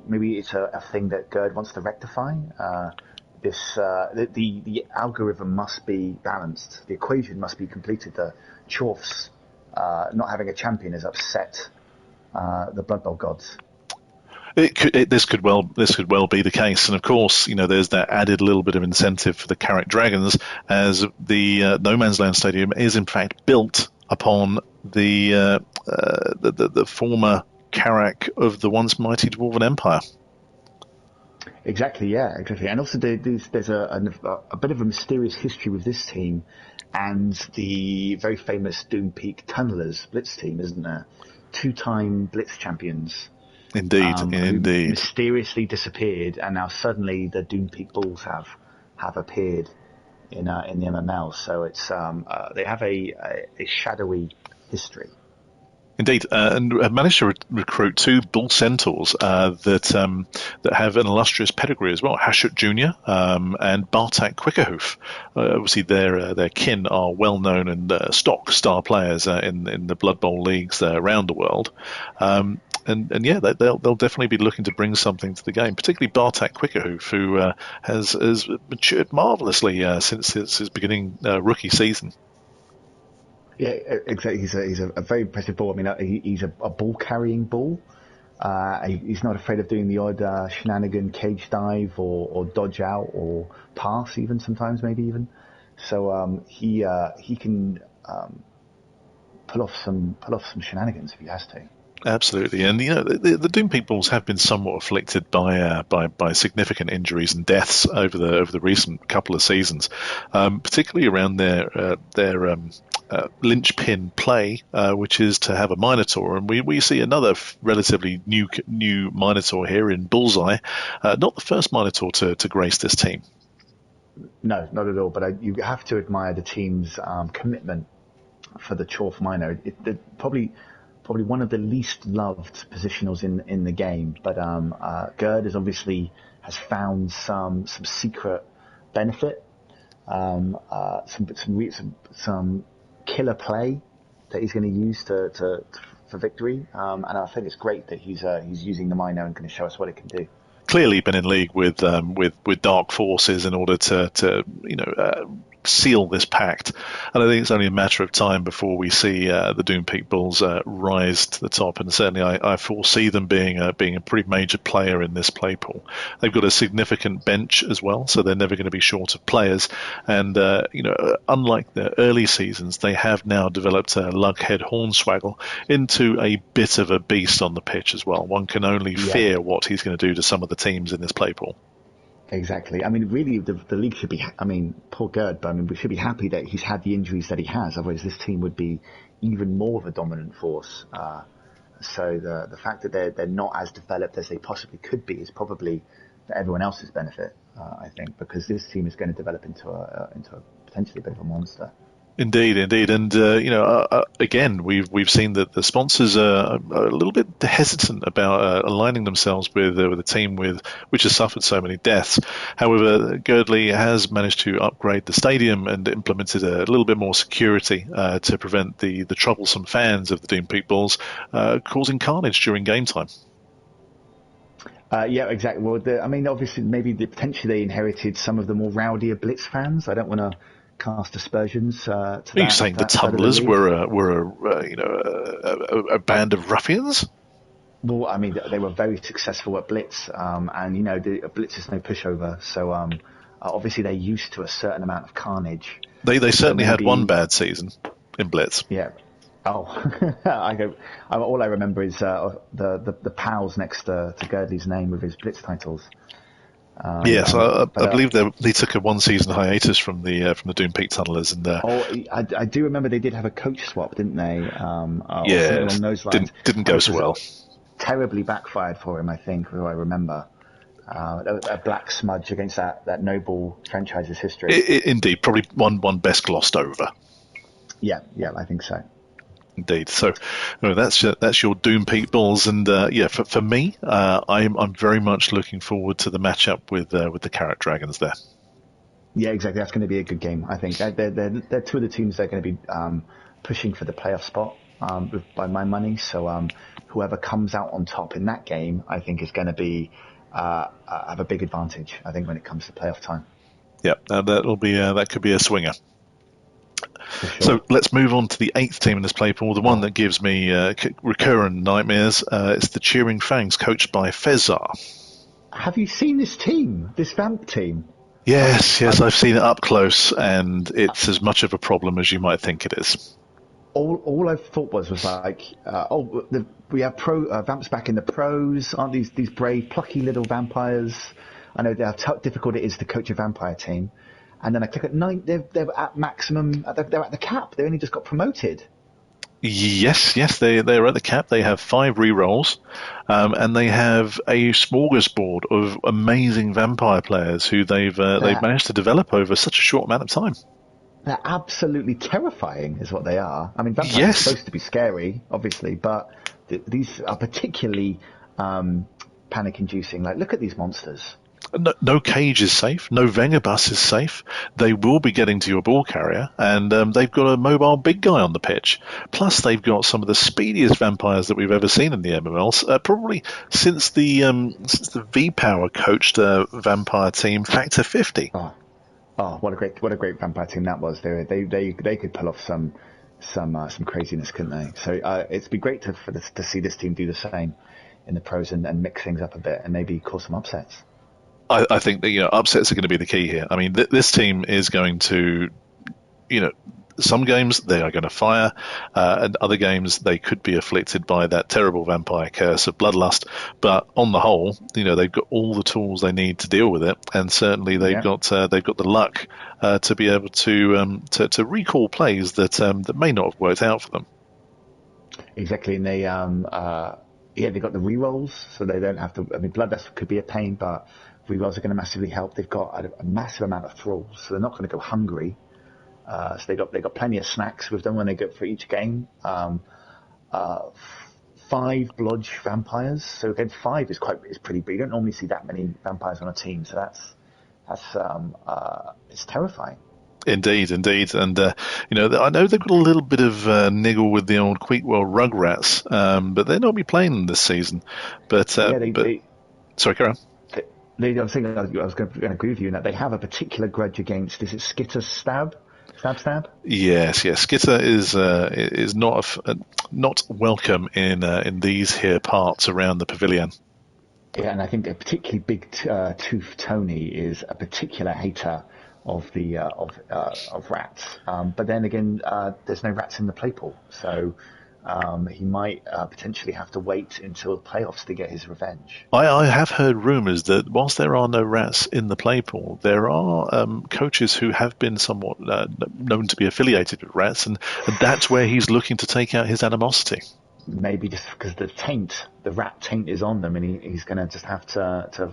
maybe it's a thing that Gerd wants to rectify. The algorithm must be balanced. The equation must be completed. The Chorfs not having a champion has upset the Blood Bowl gods. This could well be the case, and of course, there's that added little bit of incentive for the Carrick Dragons, as the No Man's Land Stadium is in fact built upon the former Carrack of the once mighty Dwarven Empire. Exactly, and also there's a bit of a mysterious history with this team and the very famous Doom Peak Tunnelers Blitz team, isn't there? 2-time Blitz champions. Indeed. Mysteriously disappeared, and now suddenly the Doom Peak Bulls have appeared in the MML. So it's they have a shadowy history. Indeed, and have managed to recruit 2 Bull Centaurs that have an illustrious pedigree as well. Hashut Jr. And Bartak Quickerhoof. Obviously, their kin are well known and stock star players in the Blood Bowl leagues around the world. And yeah, they'll definitely be looking to bring something to the game, particularly Bartak Quickerhoof, who has matured marvelously since his beginning rookie season. Yeah, exactly. He's a very impressive ball. I mean, he's a ball carrying ball. He's not afraid of doing the odd shenanigan cage dive or dodge out or pass even sometimes, maybe even. So he can pull off some shenanigans if he has to. Absolutely, and the Doom Peoples have been somewhat afflicted by significant injuries and deaths over the recent couple of seasons, particularly around their linchpin play, which is to have a Minotaur, and we see another relatively new Minotaur here in Bullseye, not the first Minotaur to grace this team. No, not at all. But you have to admire the team's commitment for the Chorf Minor. Probably one of the least loved positionals in the game, but Gerd has found some secret benefit, some killer play that he's going to use for victory, and I think it's great that he's using the minor and going to show us what it can do. Clearly been in league with dark forces in order to seal this pact, and I think it's only a matter of time before we see the Doom Peoples rise to the top, and certainly I foresee them being a pretty major player in this play pool. They've got a significant bench as well, so they're never going to be short of players, and unlike the early seasons, they have now developed Lughead Hornswaggle into a bit of a beast on the pitch as well. One can only fear what he's going to do to some of the teams in this play pool. Exactly. I mean, really, the league should be, poor Gerd, but we should be happy that he's had the injuries that he has. Otherwise, this team would be even more of a dominant force. So the fact that they're not as developed as they possibly could be is probably for everyone else's benefit, I think, because this team is going to develop into a potentially a bit of a monster. Indeed, and again, we've seen that the sponsors are a little bit hesitant about aligning themselves with a team which has suffered so many deaths. However, Girdley has managed to upgrade the stadium and implemented a little bit more security to prevent the troublesome fans of the Doom Peoples causing carnage during game time. Yeah, exactly. Well, obviously, potentially they inherited some of the more rowdier Blitz fans. I don't want to cast aspersions. Are you saying the Tunnelers were a band of ruffians? Well, they were very successful at Blitz, and Blitz is no pushover. So obviously they're used to a certain amount of carnage. They certainly had one bad season in Blitz. Yeah. Oh, all I remember is the pals next to Girdley's name with his Blitz titles. Yes, I believe they took a one-season hiatus from the Doom Peak Tunnelers, and I do remember they did have a coach swap, didn't they? Yeah, along those lines. Didn't go so well. Terribly backfired for him, I think. Who I remember, a black smudge against that noble franchise's history. Indeed, probably one best glossed over. Yeah, I think so. Indeed. So that's your Doom Peoples, and for me, I'm very much looking forward to the matchup with the Carrot Dragons there. Yeah, exactly. That's going to be a good game. I think they're two of the teams that are going to be pushing for the playoff spot by my money. So whoever comes out on top in that game, I think is going to be have a big advantage. I think when it comes to playoff time. Yeah, that could be a swinger. Sure. So let's move on to the 8th team in this play pool, the one that gives me recurrent nightmares. It's the Cheering Fangs, coached by Fezar. Have you seen this team, this Vamp team? Yes, I've seen it up close, and it's as much of a problem as you might think it is. All I thought was like, we have Vamps back in the pros, aren't these brave, plucky little vampires? I know how difficult it is to coach a vampire team. And then I click at 9. They're at maximum. They're at the cap. They only just got promoted. Yes, they're at the cap. They have 5 rerolls, and they have a smorgasbord of amazing vampire players who they've managed to develop over such a short amount of time. They're absolutely terrifying, is what they are. Vampires are supposed to be scary, obviously, but these are particularly panic-inducing. Like, look at these monsters. No cage is safe. No Vengabus is safe. They will be getting to your ball carrier, and they've got a mobile big guy on the pitch. Plus, they've got some of the speediest vampires that we've ever seen in the MMLs, probably since the V-Power coached vampire team Factor 50. Oh, what a great vampire team that was. They could pull off some some craziness, couldn't they? So it'd be great to see this team do the same in the pros and mix things up a bit and maybe cause some upsets. I think that upsets are going to be the key here. I mean, this team is going to, some games they are going to fire, and other games they could be afflicted by that terrible vampire curse of bloodlust. But on the whole, they've got all the tools they need to deal with it, and certainly they've got the luck to be able to recall plays that may not have worked out for them. Exactly, and they they got the rerolls, so they don't have to. I mean, bloodlust could be a pain, but rerolls are going to massively help. They've got a massive amount of thralls, so they're not going to go hungry. So they got plenty of snacks with them when they go for each game. 5 blodge vampires. So again, 5 is pretty big. You don't normally see that many vampires on a team. So that's it's terrifying. Indeed, and I know they've got a little bit of niggle with the old Queekwell Rugrats, but they're not be playing them this season. But sorry, carry on. I was going to agree with you in that they have a particular grudge against. Is it Skitter's Stab? Stab? Yes. Skitter is not welcome in these here parts around the pavilion. Yeah, and I think a particularly big Tooth Tony is a particular hater of the of rats. But then again, there's no rats in the Playpool, so he might potentially have to wait until the playoffs to get his revenge. I have heard rumours that whilst there are no rats in the Playpool, there are coaches who have been somewhat known to be affiliated with rats, and that's where he's looking to take out his animosity. Maybe just because the rat taint is on them, and he's going to just have to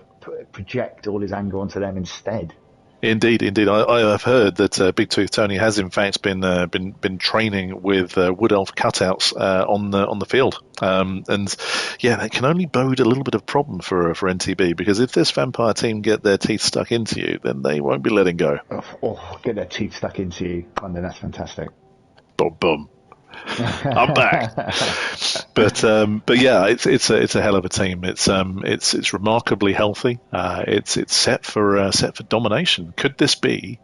project all his anger onto them instead. Indeed. I have heard that Big Tooth Tony has in fact been training with wood elf cutouts on the field, and that can only bode a little bit of problem for NTB, because if this vampire team get their teeth stuck into you, then they won't be letting go. Oh, get their teeth stuck into you, and then that's fantastic. Boom, boom. I'm back. But yeah, it's a hell of a team. It's remarkably healthy. It's set for domination. Could this be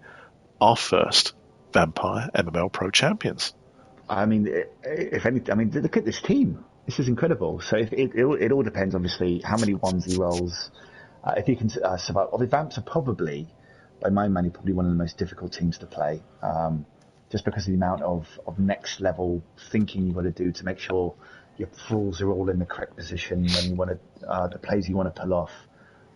our first Vampire MML Pro champions? I mean, if anything, look at this team. This is incredible. So it all depends, obviously, how many onesie rolls. If you can survive. The Vamps are probably, by my money, probably one of the most difficult teams to play. Just because of the amount of next level thinking you've got to do to make sure your thralls are all in the correct position when you want to the plays you want to pull off.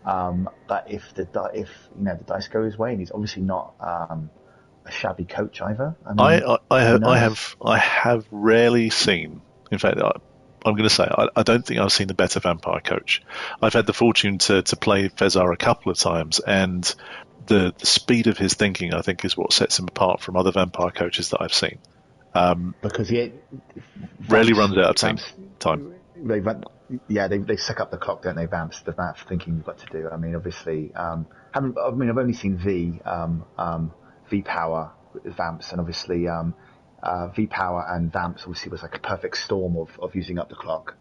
But if the dice go his way, and he's obviously not a shabby coach either. I have rarely seen. In fact, I'm going to say I don't think I've seen a better vampire coach. I've had the fortune to play Fezar a couple of times, and the speed of his thinking, I think, is what sets him apart from other vampire coaches that I've seen. Because he rarly runs out of time. They suck up the clock, don't they? Vamps, the vamp thinking you've got to do. I mean, obviously, I've only seen V Power Vamps, and obviously V Power and Vamps obviously was like a perfect storm of using up the clock.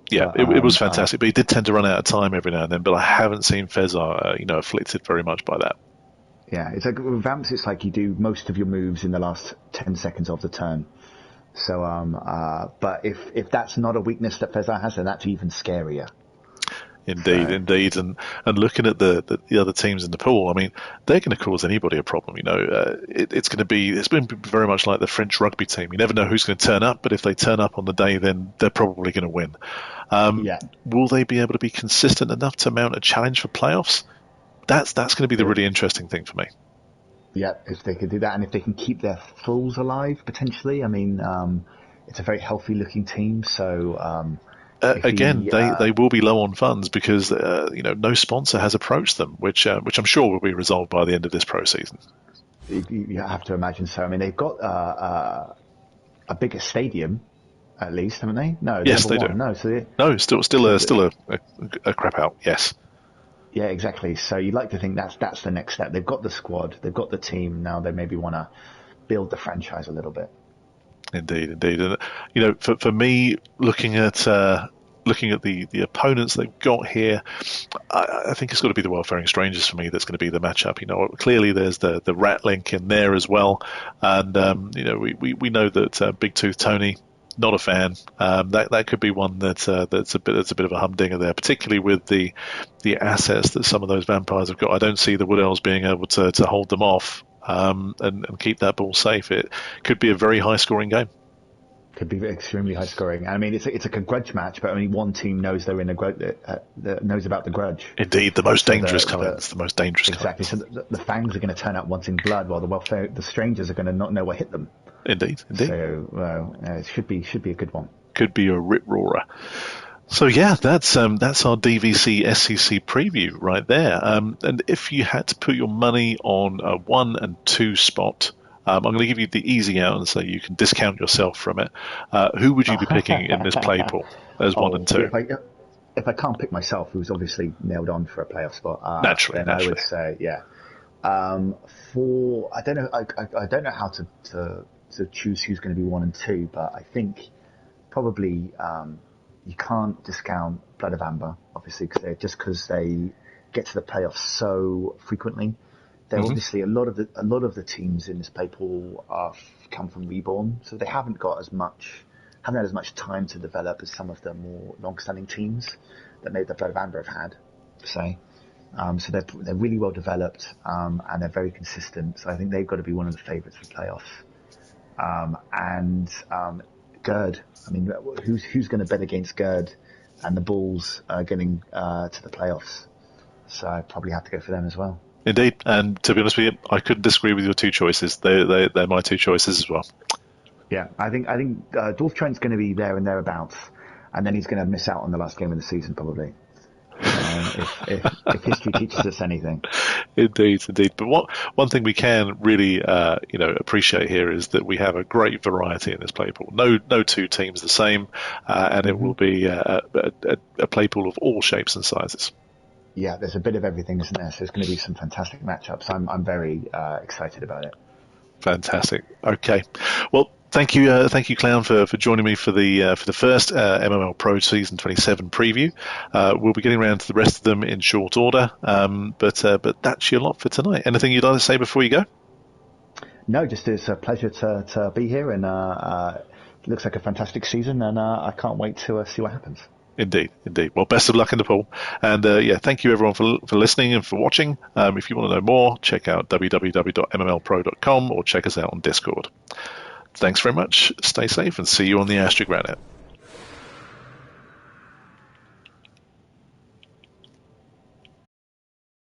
Yeah, it was fantastic, but he did tend to run out of time every now and then. But I haven't seen Fezar, afflicted very much by that. Yeah, it's like with Vamps. It's like you do most of your moves in the last 10 seconds of the turn. So, but if that's not a weakness that Fezar has, then that's even scarier. Indeed. And looking at the other teams in the pool, I mean, they're going to cause anybody a problem. It's been very much like the French rugby team. You never know who's going to turn up, but if they turn up on the day, then they're probably going to win. Will they be able to be consistent enough to mount a challenge for playoffs? That's going to be the really interesting thing for me. Yeah, if they could do that, and if they can keep their thralls alive, potentially. I mean, it's a very healthy-looking team, so... they will be low on funds because no sponsor has approached them, which I'm sure will be resolved by the end of this pro season. You have to imagine so. I mean, they've got a bigger stadium, at least, haven't they? No, yes, they do. No, still a crap out. Yes. Yeah, exactly. So you'd like to think that's the next step. They've got the squad, they've got the team. Now they maybe want to build the franchise a little bit. Indeed, and for me, looking at looking at the opponents they've got here, I think it's got to be the Well-Faring Strangers for me that's going to be the matchup. Clearly there's the Rat Link in there as well, and we know that Big Tooth Tony, not a fan. That could be one that's a bit of a humdinger there, particularly with the assets that some of those vampires have got. I don't see the Wood Elves being able to hold them off and keep that ball safe. It could be a very high scoring game. Could be extremely high scoring. I mean, it's a grudge match, but only one team knows they're in a grudge, knows about the grudge. Indeed, the most dangerous kinds. The most dangerous exactly. kinds. So the fangs are going to turn out wanting blood, while the strangers are going to not know what hit them. Indeed. So it should be a good one. Could be a rip roarer. So yeah, that's our DVC SCC preview right there. And if you had to put your money on a 1 and 2 spot, I'm going to give you the easy out and say you can discount yourself from it. Who would you be picking in this play pool as 1 and 2? If I can't pick myself, who's obviously nailed on for a playoff spot, naturally. I would say, yeah. I don't know how to choose who's going to be 1 and 2, but I think probably you can't discount Blood of Amber, obviously, because they get to the playoffs so frequently. They're obviously a lot of the teams in this play pool come from Reborn, so they haven't had as much time to develop as some of the more long-standing teams that maybe the Blood of Amber have had, say. So they're really well developed and they're very consistent. So I think they've got to be one of the favourites for playoffs. And Gerd, I mean, who's going to bet against Gerd and the Bulls getting to the playoffs? So I probably have to go for them as well. Indeed, and to be honest with you, I couldn't disagree with your 2 choices. They're my 2 choices as well. Yeah, I think Dolph Trent's going to be there and thereabouts, and then he's going to miss out on the last game of the season probably. If history teaches us anything. Indeed. But one thing we can really appreciate here is that we have a great variety in this play pool. No 2 teams the same, and it will be a play pool of all shapes and sizes. Yeah, there's a bit of everything, isn't there? So it's going to be some fantastic matchups. I'm very excited about it. Fantastic. Okay. Well, thank you, Clown, for joining me for the first MML Pro Season 27 preview. We'll be getting around to the rest of them in short order, but that's your lot for tonight. Anything you'd like to say before you go? No, just it's a pleasure to be here, and it looks like a fantastic season, and I can't wait to see what happens. Indeed. Well, best of luck in the pool. And thank you everyone for listening and for watching. If you want to know more, check out www.mmlpro.com or check us out on Discord. Thanks very much. Stay safe and see you on the Asterisk Reddit.